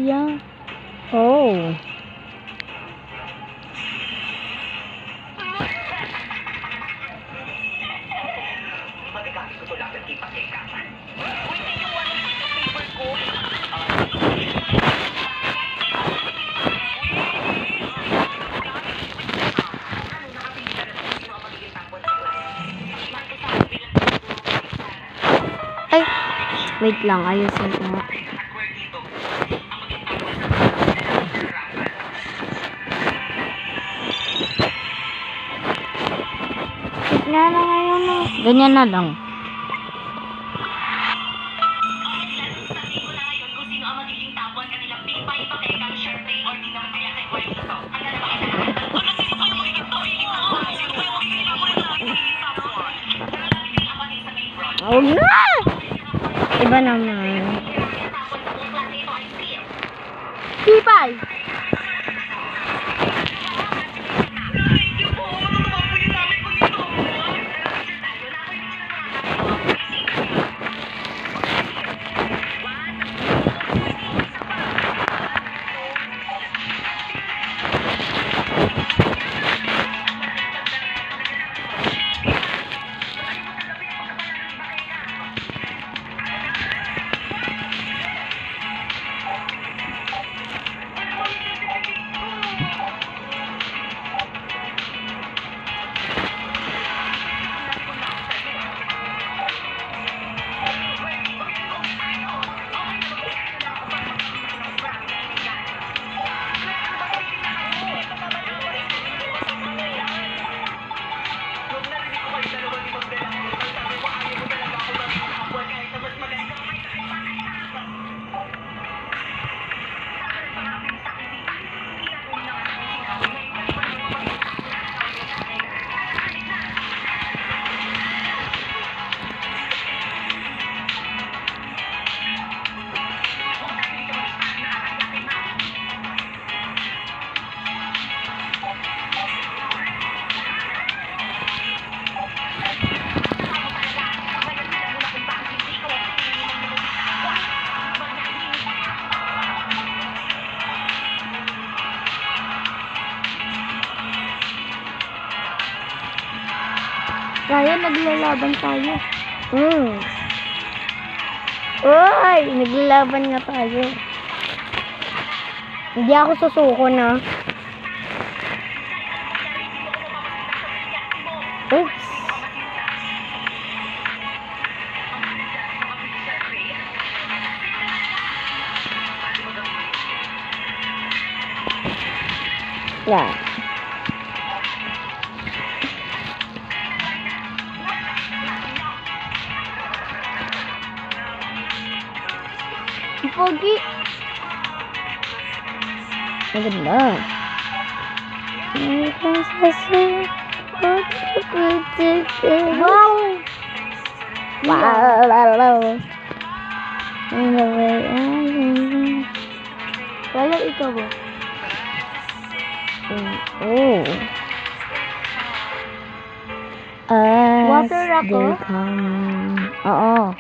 area. Oh. Ay, wait lang, ayusin ko nga. Nga na ngayon na. Ganyan na lang. Oh no! Iba naman. Sipay! Kaya naglalaban tayo. Uy, naglalaban nga tayo. Hindi ako susuko na. Oops. Yeah. Pogi. Maganda. Wow. Wow. Kaya ikaw ba? Oh. Water ako? Oo.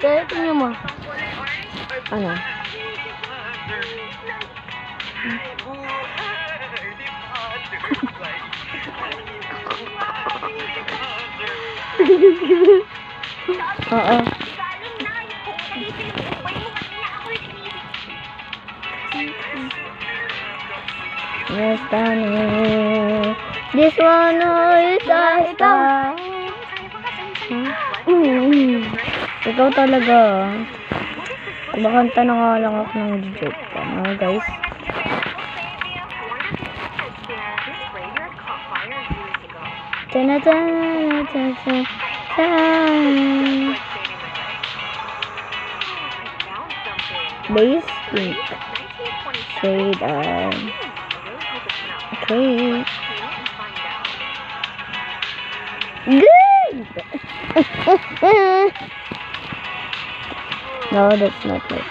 Kaya tingnan mo. Ano? Oo. Yes, Daniel. This one is a star. Ikaw talaga. Kumakanta na nga lang ako ng joke pa, mga guys. Base pink. Shade on. Okay. Good! No, that's not it.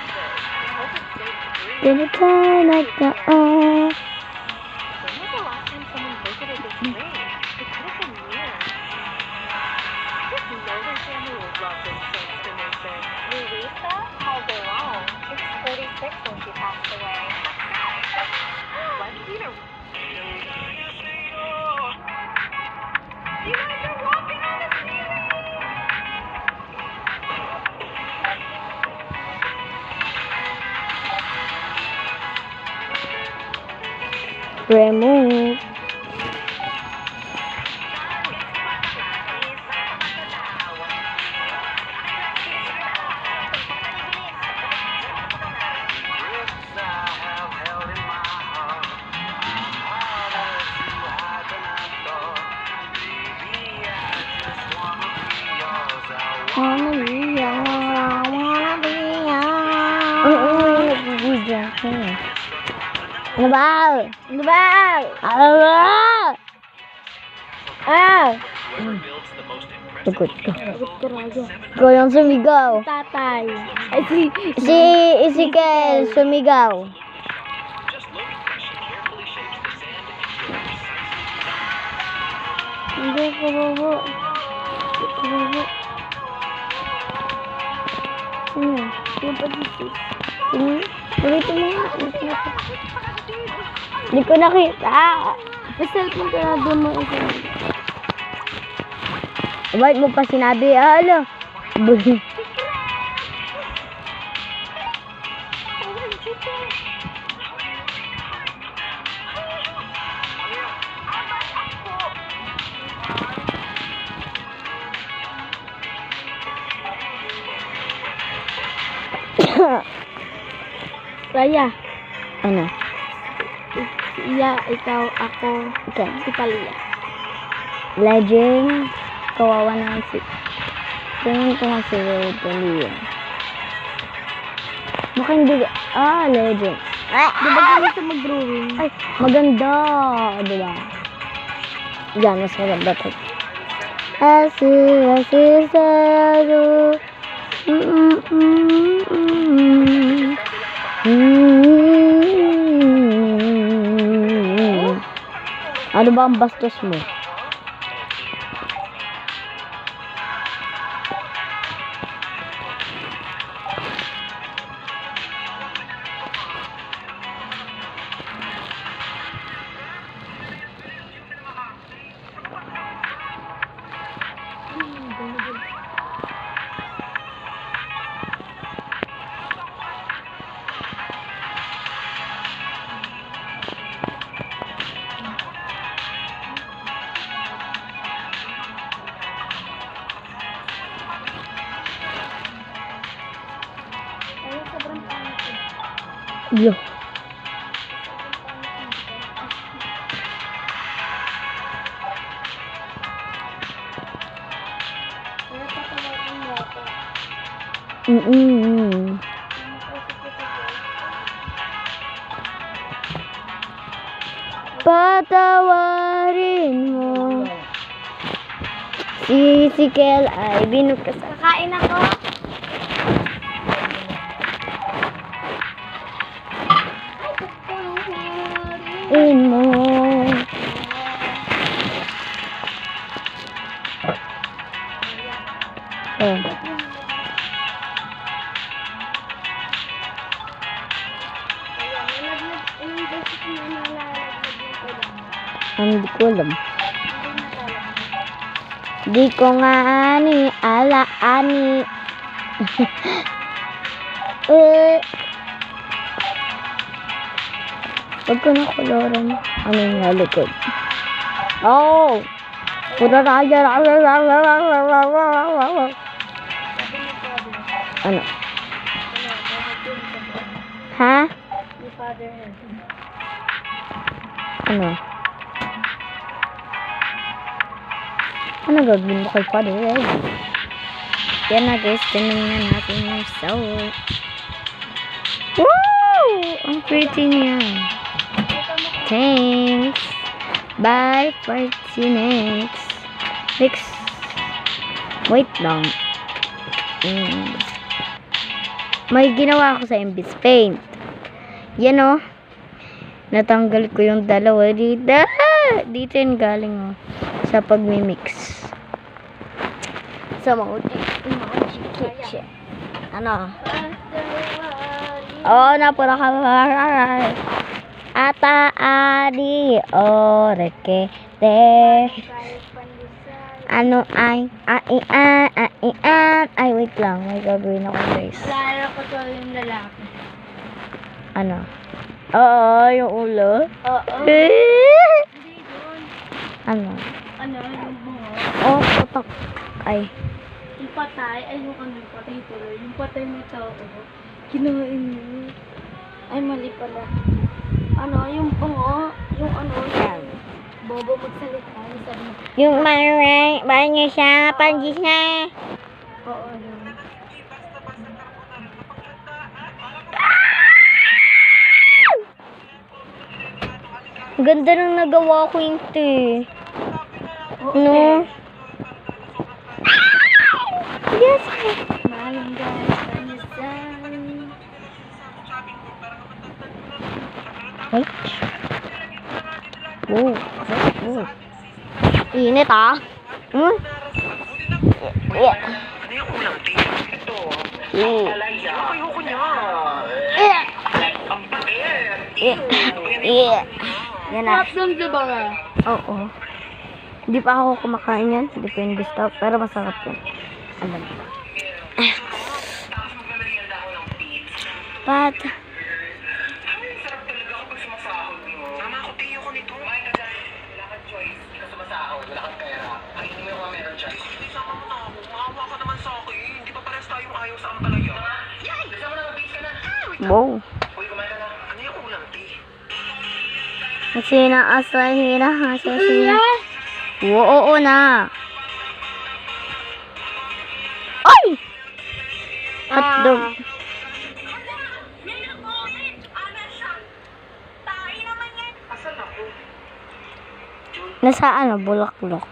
Then it's all like the When was the last time someone visited this ring? It could have been years. I just know their family will love this transformation. Louisa called their own. She was 46 when she passed away. Let's see the... You guys are walking on the ceiling! remove. Wanna be young, I wanna be young. Nagbibigyan ko. Ano ba? Ano ba? Ano ba? Tugot ko. Ikaw yung sumigaw. Tatay. Ay, si Ezekiel sumigaw. Hindi ko bobo. Bobo. Yung pag-isip. Ulitin mo nga. Hindi ko nakita. May cellphone ka na doon mo isa. Bakit mo pa sinabi? Ala. Raya. Ano? Iya, ikaw, ako, Okay. si Palia. Legend. Kawawa na si... Tingin ko nga si Palia. Baka hindi... Legend. Di ba ganun sa mag-drawing? Ay, maganda. Diba? Yan, mas maganda to. Asi, saro. Ano ba ang bastos mo? Yo. Patawarin mo. Si Kel ay binukas. Kakain ako. Mo. Hindi ko alam. Di ko nga ani. Huwag ko na koloran. Ano yung nalikod? Oh! Pura na yan. Ano? Ha? Ano? Ano gagawin mo kay Father? Yan na guys, tinignan natin yung soul. Woo! Ang pretty niya. Thanks. Bye for next. Next. Wait lang. May ginawa ako sa Imbis Paint. Yan o. Natanggal ko yung dalawa dito. Dito yung galing o. Sa pagmimix. Sa Mochi Kitchen. Ano? Oh, napura ka. Ata adi oreke te. Ano ay ay wait lang, may gagawin ako guys. Lalo ko to yung lalaki. Ano? Oo, yung ulo. Oo. Eh! Hindi doon. Ano? Ano, yung bungo. Oh, putok. Ay. Yung patay, ay yung ano, yung patay tuloy. Yung patay mo tao. Kinain mo. Ay, mali pala. Ano, yung bungo. Yung ano, Yan. bobo magsalita. Yung sabi mo. Yung maray, niya siya, panjis na. Oo, yun. Ang ganda nang nagawa ko yung te. No? Yes. Maling guys, panisan. Wait. Oh, oh. Init ah. Hmm? Yeah. Ano yung ulam, Tito? Ito. Yeah. Alaya. Ayoko niya. Yeah. Ang pangit. Yeah. Yeah. Yan na. Sarap doon, diba nga? Oo. Hindi pa ako kumakain yan. Depende stop. Pero masarap yan. Alam. Pat. Sarap talaga ako pag sumasahod mo. Tama ako, Tio ko nito. Kumain ka dyan. Wala kang choice. Hindi ka sumasahod. Wala kang pera. Kainin mo yung mga meron dyan. Hindi, sama mo na ako. Maawa ka naman sa akin. Hindi pa pares tayong ayaw sa ampalaya. Yay! Kasama na, mag-base ka na. Wow. Uy, kumain ka na. Ano yung ulam, Ti? Sina asahina hasasina. Oo na. Ay! Hotdog. Asan ako? Nasa ano? Bulak-bulak.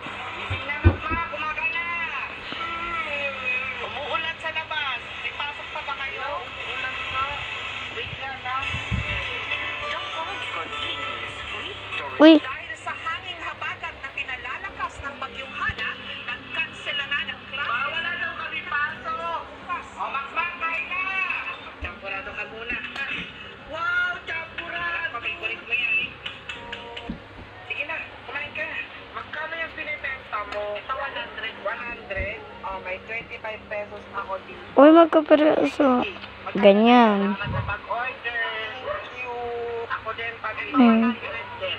Umuulan sa labas. May pasok pa ba kayo? Ulan nga. Wait lang na. Uy. Dahil sa hanging habagat na pinalalakas ng bagyong Hana, nag-cancel na ng class. Wala daw kami pasok. O, Makmak, kain na! Champurado ka muna. Wow, champurado! Pabigurit mo yan. Sige na, kumain ka. Magkano yung pinibenta mo? Ito 100. 100? Oh, may 25 pesos ako dito. Uy, magkapereso. Ganyan. Mag-order. Thank you. Ako din, pag 100 din.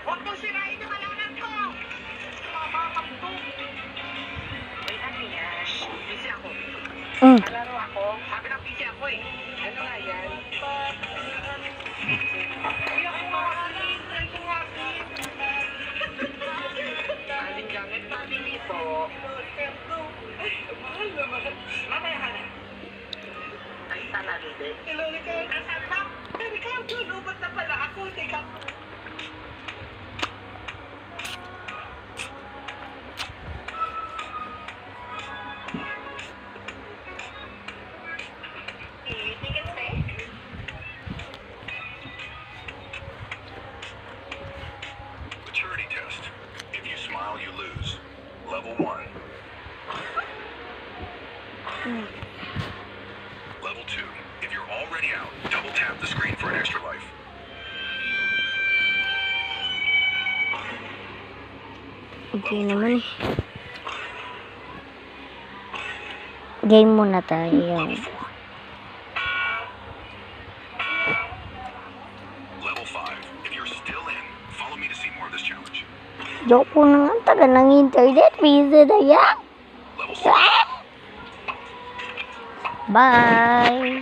Huwag mong sirain yung halaman ko! Mababag to. Ay, ano yan? Busy ako. Malaro ako? Sabi ng busy ako eh. Ano nga yan? Uy, ako nga aling. Ako nga aling. Aling gamit pabili po. Mamaya ka na. Ay, talaga din. Hello, Nicole. Asan ba? Ikaw, lubot na pala ako. Ikaw. Maturity test. If you smile, you lose. Level 1. Level 2. If you're already out, double tap the screen for an extra life. Okay naman eh. Game muna tayo. Level 4. Level 5. If you're still in, follow me to see more of this challenge. Joke po na nga. Taga ng internet. Busy na yan. Level 6. Bye!